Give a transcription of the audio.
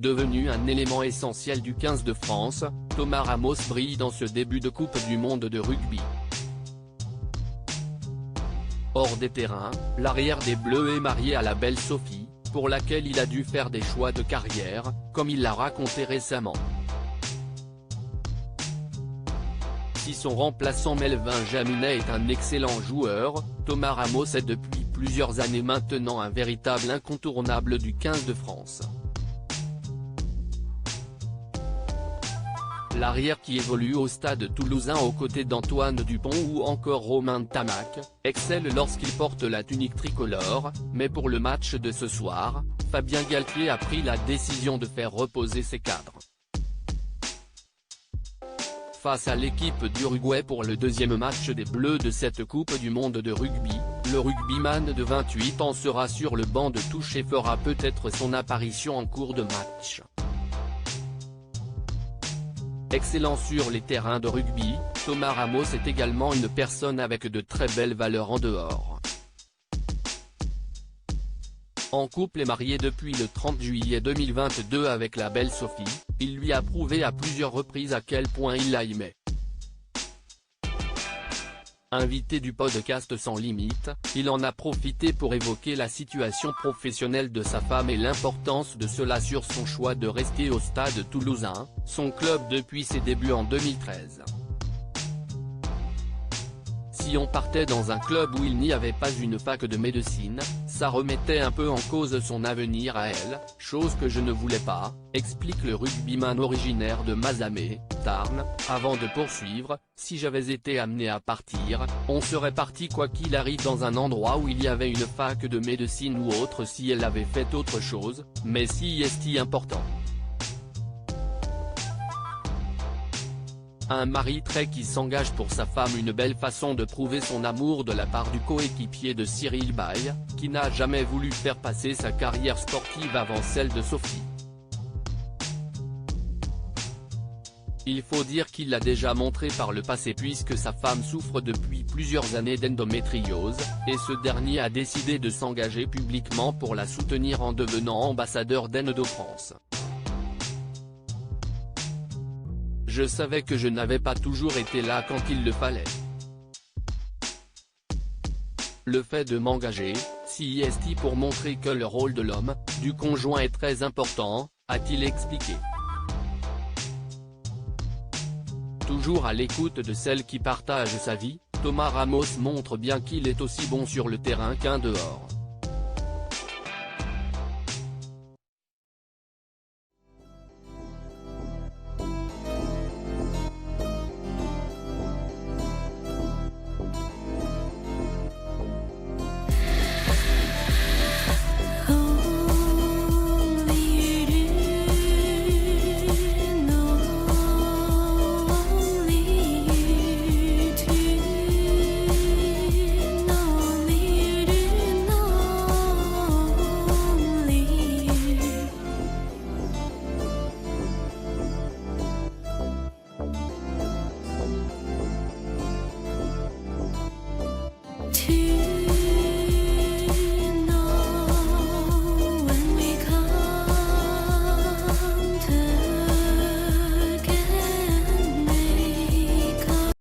Devenu un élément essentiel du 15 de France, Thomas Ramos brille dans ce début de Coupe du monde de rugby. Hors des terrains, l'arrière des Bleus est marié à la belle Sophie, pour laquelle il a dû faire des choix de carrière, comme il l'a raconté récemment. Si son remplaçant Melvin Jaminet est un excellent joueur, Thomas Ramos est depuis plusieurs années maintenant un véritable incontournable du 15 de France. L'arrière qui évolue au stade toulousain aux côtés d'Antoine Dupont ou encore Romain Ntamack, excelle lorsqu'il porte la tunique tricolore, mais pour le match de ce soir, Fabien Galtier a pris la décision de faire reposer ses cadres. Face à l'équipe d'Uruguay pour le deuxième match des Bleus de cette Coupe du monde de rugby, le rugbyman de 28 ans sera sur le banc de touche et fera peut-être son apparition en cours de match. Excellent sur les terrains de rugby, Thomas Ramos est également une personne avec de très belles valeurs en dehors. En couple et marié depuis le 30 juillet 2022 avec la belle Sophie, il lui a prouvé à plusieurs reprises à quel point il la aimait. Invité du podcast Sans Limite, il en a profité pour évoquer la situation professionnelle de sa femme et l'importance de cela sur son choix de rester au Stade toulousain, son club depuis ses débuts en 2013. Si on partait dans un club où il n'y avait pas une fac de médecine, ça remettait un peu en cause son avenir à elle, chose que je ne voulais pas, explique le rugbyman originaire de Mazamet, Tarn, avant de poursuivre. Si j'avais été amené à partir, on serait parti quoi qu'il arrive dans un endroit où il y avait une fac de médecine ou autre si elle avait fait autre chose, mais si est important. Un mari très qui s'engage pour sa femme, une belle façon de prouver son amour de la part du coéquipier de Cyril Baille, qui n'a jamais voulu faire passer sa carrière sportive avant celle de Sophie. Il faut dire qu'il l'a déjà montré par le passé puisque sa femme souffre depuis plusieurs années d'endométriose, et ce dernier a décidé de s'engager publiquement pour la soutenir en devenant ambassadeur d'Endo France. Je savais que je n'avais pas toujours été là quand il le fallait. Le fait de m'engager, si est pour montrer que le rôle de l'homme, du conjoint est très important, a-t-il expliqué. Toujours à l'écoute de celle qui partage sa vie, Thomas Ramos montre bien qu'il est aussi bon sur le terrain qu'en dehors.